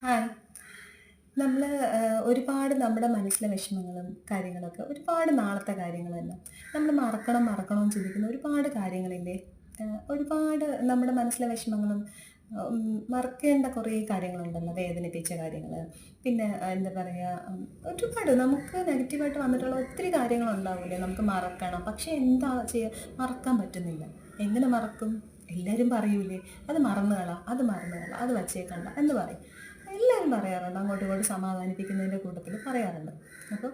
Hi. നമ്മൾ ഒരുപാട് നമ്മുടെ മനസ്സിലെ വിഷമങ്ങളും കാര്യങ്ങളൊക്കെ ഒരുപാട് നാളത്തെ കാര്യങ്ങളെല്ലാം നമ്മൾ മറക്കണം ചിന്തിക്കുന്ന ഒരുപാട് കാര്യങ്ങളില്ലേ? ഒരുപാട് നമ്മുടെ മനസ്സിലെ വിഷമങ്ങളും മറക്കേണ്ട കുറേ കാര്യങ്ങളുണ്ടല്ലോ, വേദനിപ്പിച്ച കാര്യങ്ങൾ. പിന്നെ എന്താ പറയുക, ഒരുപാട് നമുക്ക് നെഗറ്റീവായിട്ട് വന്നിട്ടുള്ള ഒത്തിരി കാര്യങ്ങളുണ്ടാവില്ലേ നമുക്ക് മറക്കണം. പക്ഷേ എന്താ ചെയ്യുക, മറക്കാൻ പറ്റുന്നില്ല. എങ്ങനെ മറക്കും? എല്ലാവരും പറയൂലേ, അത് മറന്നു കളാ, അത് വച്ചേക്കണ്ട എന്ന് പറയും. എല്ലാവരും പറയാറുണ്ട്, അങ്ങോട്ടും ഇങ്ങോട്ടും സമാധാനിപ്പിക്കുന്നതിൻ്റെ കൂട്ടത്തിൽ പറയാറുണ്ട്. അപ്പോൾ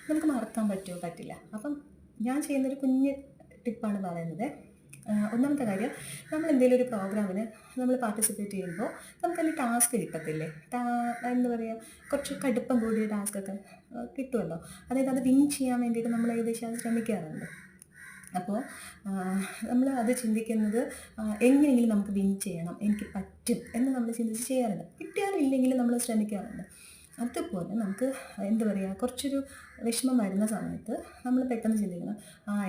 നമുക്ക് മറക്കാൻ പറ്റുമോ? പറ്റില്ല. അപ്പം ഞാൻ ചെയ്യുന്നൊരു കുഞ്ഞ് ടിപ്പാണ് പറയുന്നത്. ഒന്നാമത്തെ കാര്യം, നമ്മൾ എന്തെങ്കിലും ഒരു പ്രോഗ്രാമിന് നമ്മൾ പാർട്ടിസിപ്പേറ്റ് ചെയ്യുമ്പോൾ നമുക്കതിൽ ടാസ്ക് കിട്ടത്തില്ലേ? എന്താ പറയുക, കുറച്ച് കടുപ്പം കൂടിയ ടാസ്കൊക്കെ കിട്ടുമല്ലോ. അതായത് അത് വിൻ ചെയ്യാൻ വേണ്ടിയിട്ട് നമ്മൾ ഏകദേശം അത് ശ്രമിക്കാറുണ്ട്. അപ്പോൾ നമ്മൾ അത് ചിന്തിക്കുന്നത്, എങ്ങനെയെങ്കിലും നമുക്ക് വിൻ ചെയ്യണം, എനിക്ക് പറ്റും എന്ന് നമ്മൾ ചിന്തിച്ച് ചെയ്യാറുണ്ട്. കിട്ടിയാലും ഇല്ലെങ്കിലും നമ്മൾ ശ്രമിക്കാറുണ്ട്. അതുപോലെ നമുക്ക് എന്താ പറയുക, കുറച്ചൊരു വിഷമം വരുന്ന സമയത്ത് നമ്മൾ പെട്ടെന്ന് ചിന്തിക്കണം,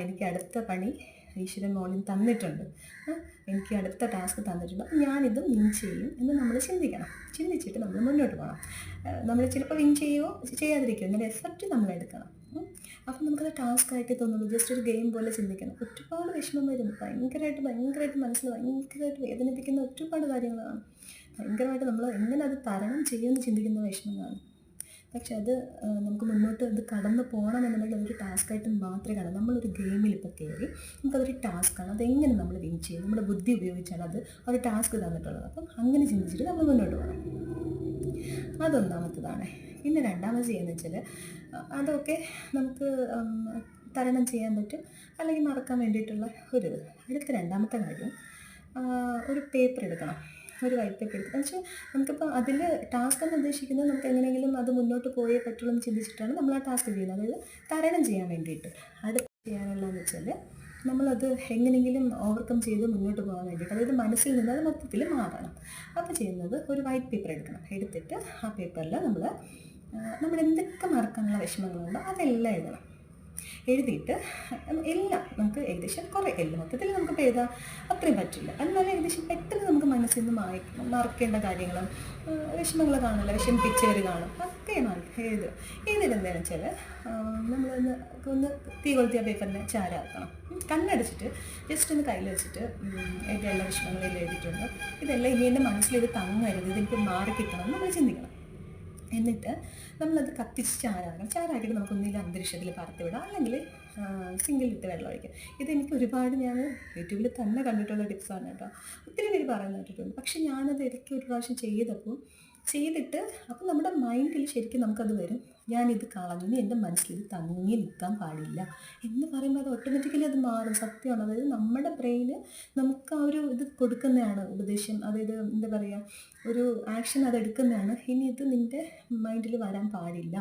എനിക്ക് അടുത്ത പണി ഈശ്വരൻ മോളിൽ തന്നിട്ടുണ്ട്, എനിക്ക് അടുത്ത ടാസ്ക് തന്നിട്ടുണ്ട്, അപ്പം ഞാനിത് വിൻ ചെയ്യും എന്ന് നമ്മൾ ചിന്തിക്കണം. ചിന്തിച്ചിട്ട് നമ്മൾ മുന്നോട്ട് പോകണം. നമ്മൾ ചിലപ്പോൾ വിൻ ചെയ്യുമോ ചെയ്യാതിരിക്കുമോ, ഇങ്ങനെ എഫർട്ട് നമ്മൾ എടുക്കണം. അപ്പം നമുക്കത് ടാസ്ക്കായിട്ട് തോന്നുള്ളൂ. ജസ്റ്റ് ഒരു ഗെയിം പോലെ ചിന്തിക്കണം. ഒരുപാട് വിഷമം വരും, ഭയങ്കരമായിട്ട് മനസ്സിൽ ഭയങ്കരമായിട്ട് വേദനിപ്പിക്കുന്ന ഒരുപാട് കാര്യങ്ങളാണ്. ഭയങ്കരമായിട്ട് നമ്മൾ എങ്ങനെ അത് തരണം ചെയ്യുമെന്ന് ചിന്തിക്കുന്ന വിഷമങ്ങളാണ്. പക്ഷെ അത് നമുക്ക് മുന്നോട്ട് അത് കടന്ന് പോകണമെന്നുണ്ടെങ്കിൽ അതൊരു ടാസ്ക്കായിട്ട് മാത്രമേ കാണൂ. നമ്മളൊരു ഗെയിമിൽ ഇപ്പോൾ കയറി നമുക്കതൊരു ടാസ്ക്കാണ്, അതെങ്ങനെ നമ്മൾ വിൻ ചെയ്യും, നമ്മുടെ ബുദ്ധി ഉപയോഗിച്ചാണ് അത് ഒരു ടാസ്ക് തന്നിട്ടുള്ളത്. അപ്പം അങ്ങനെ ചിന്തിച്ചിട്ട് നമ്മൾ മുന്നോട്ട് പോകണം. അതൊന്നാമത്തതാണ്. പിന്നെ രണ്ടാമത് ചെയ്യുന്നത് വെച്ചാൽ, അതൊക്കെ നമുക്ക് തരണം ചെയ്യാൻ പറ്റും, അല്ലെങ്കിൽ മറക്കാൻ വേണ്ടിയിട്ടുള്ള ഒരു അടുത്ത രണ്ടാമത്തെ കാര്യം, ഒരു പേപ്പർ എടുക്കണം, ഒരു വൈറ്റ് പേപ്പർ എടുക്കണം. പക്ഷേ നമുക്കിപ്പോൾ അതിൽ ടാസ്ക് എന്ന് ഉദ്ദേശിക്കുന്നത് നമുക്ക് എങ്ങനെയെങ്കിലും അത് മുന്നോട്ട് പോയേ പറ്റുള്ളൂ എന്ന് ചിന്തിച്ചിട്ടാണ് നമ്മൾ ആ ടാസ്ക് ചെയ്യുന്നത്. അതായത് തരണം ചെയ്യാൻ വേണ്ടിയിട്ട്. അടുത്ത് ചെയ്യാനുള്ളതെന്ന് വെച്ചാൽ, നമ്മളത് എങ്ങനെയെങ്കിലും ഓവർകം ചെയ്ത് മുന്നോട്ട് പോകാൻ വേണ്ടിയിട്ട്, അതായത് മനസ്സിൽ നിന്ന് അത് മൊത്തത്തിൽ മാറണം. അപ്പോൾ ചെയ്യുന്നത്, ഒരു വൈറ്റ് പേപ്പർ എടുക്കണം. എടുത്തിട്ട് ആ പേപ്പറിൽ നമ്മൾ എന്തൊക്കെ മറക്കാനുള്ള വിഷമങ്ങളുണ്ടോ അതെല്ലാം എഴുതണം. എഴുതിയിട്ട് എല്ലാം നമുക്ക് ഏകദേശം കുറേ എല്ലാം മൊത്തത്തിൽ നമുക്കിപ്പോൾ എഴുതാൻ അത്രയും പറ്റില്ല, എന്നാലും ഏകദേശം പെട്ടെന്ന് നമുക്ക് മനസ്സിൽ നിന്ന് മറക്കേണ്ട കാര്യങ്ങളും വിഷമങ്ങൾ കാണില്ല, വിഷമിപ്പിച്ചവർ കാണും, ഒക്കെ എഴുതുക. എഴുതിയിട്ടെന്താണെന്ന് വെച്ചാൽ, ഒന്ന് തീ കൊളുത്തിയ പേപ്പറിനെ ചാരാക്കണം. കണ്ണടച്ചിട്ട് ജസ്റ്റ് ഒന്ന് കയ്യിൽ വെച്ചിട്ട് എൻ്റെ എല്ലാ വിഷമങ്ങളും എഴുതിയിട്ടുണ്ട്, ഇതെല്ലാം ഇനി എൻ്റെ മനസ്സിൽ ഇത് തങ്ങരുത്, ഇതെനിക്ക് മാറിക്കിട്ടണം എന്ന് നമ്മൾ ചിന്തിക്കണം. എന്നിട്ട് നമ്മളത് കത്തിച്ച് ചാരാക്കിയിട്ട് നമുക്കൊന്നില്ല അന്തരീക്ഷത്തിൽ പറത്തിവിടാം, അല്ലെങ്കിൽ സിങ്കിലിട്ട് വെള്ളം ഒഴിക്കാം. ഇതെനിക്ക് ഒരുപാട് ഞാൻ യൂട്യൂബിൽ തന്നെ കണ്ടിട്ടുള്ള ടിപ്സാണ് കേട്ടോ. ഒത്തിരി പേര് പറയുന്നത് കേട്ടിട്ടുണ്ട്. പക്ഷെ ഞാനത് ഇടയ്ക്ക് ഒരു പ്രാവശ്യം ചെയ്തിട്ട് അപ്പോൾ നമ്മുടെ മൈൻഡിൽ ശരിക്കും നമുക്കത് വരും, ഞാനിത് കളഞ്ഞു, ഇനി എൻ്റെ മനസ്സിൽ ഇത് തങ്ങി നിൽക്കാൻ പാടില്ല എന്ന് പറയുമ്പോൾ അത് ഓട്ടോമാറ്റിക്കലി അത് മാറും. സത്യമാണ്. അതായത് നമ്മുടെ ബ്രെയിന് നമുക്ക് ആ ഒരു ഇത് കൊടുക്കുന്നതാണ്, ഉപദേശം. അതായത് എന്താ പറയുക, ഒരു ആക്ഷൻ അതെടുക്കുന്നതാണ്. ഇനി ഇത് നിൻ്റെ മൈൻഡിൽ വരാൻ പാടില്ല,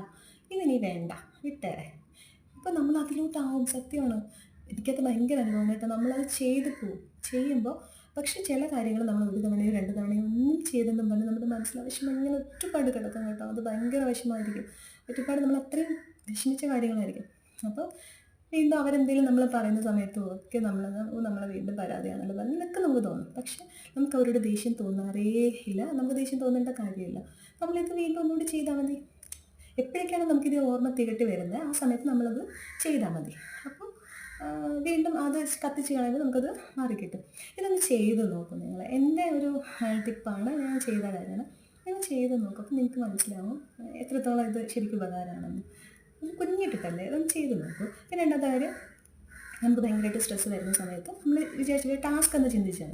ഇതിനി വേണ്ട, വിട്ടേരെ. അപ്പോൾ നമ്മൾ അതിലോട്ടാവും. സത്യമാണ്. എനിക്കത് ഭയങ്കര അനുഭവം കേട്ടോ. നമ്മളത് ചെയ്യുമ്പോൾ പക്ഷെ ചില കാര്യങ്ങൾ നമ്മൾ ഒരു തവണയോ രണ്ട് തവണയോ ഒന്നും ചെയ്തെന്നും പറഞ്ഞ് നമ്മുടെ മനസ്സിലെ വിഷമം ഇങ്ങനെ ഒരുപാട് കിടക്കും കേട്ടോ. അത് ഭയങ്കര വിഷമമായിരിക്കും. ഒരുപാട് നമ്മൾ അത്രയും വിഷമിച്ച കാര്യങ്ങളായിരിക്കും. അപ്പോൾ വീണ്ടും അവരെന്തെങ്കിലും നമ്മൾ പറയുന്ന സമയത്തും ഒക്കെ നമ്മളെ വീണ്ടും പരാതിയാണല്ലോ പറഞ്ഞ് എന്നൊക്കെ നമുക്ക് തോന്നും. പക്ഷെ നമുക്ക് അവരോട് ദേഷ്യം തോന്നാറേ ഇല്ല. നമുക്ക് ദേഷ്യം തോന്നേണ്ട കാര്യമില്ല. നമ്മളിത് വീണ്ടും ഒന്നുകൂടി ചെയ്താൽ മതി. എപ്പോഴൊക്കെയാണ് നമുക്കിത് ഓർമ്മ തികട്ടി വരുന്നത്, ആ സമയത്ത് നമ്മളത് ചെയ്താൽ മതി. അപ്പോൾ വീണ്ടും അത് കത്തിച്ച് കളയുമ്പോൾ നമുക്കത് മാറിക്കിട്ടും. ഇതൊന്ന് ചെയ്ത് നോക്കും നിങ്ങൾ. എൻ്റെ ഒരു ടിപ്പാണ്, ഞാൻ ചെയ്ത കാര്യമാണ്. നിങ്ങൾ ചെയ്ത് നോക്കും, അപ്പോൾ നിങ്ങൾക്ക് മനസ്സിലാവും എത്രത്തോളം ഇത് ശരിക്കും ഉപകാരമാണെന്ന്. ഒരു കുഞ്ഞു ടിപ്പല്ലേ, ഇതൊന്ന് ചെയ്ത് നോക്കൂ. പിന്നെ രണ്ടാമത്തെ കാര്യം, നമുക്ക് ഭയങ്കരമായിട്ട് സ്ട്രെസ്സ് വരുന്ന സമയത്ത് നമ്മൾ വിചാരിച്ചിട്ട് ടാസ്ക് എന്ന് ചിന്തിച്ചാൽ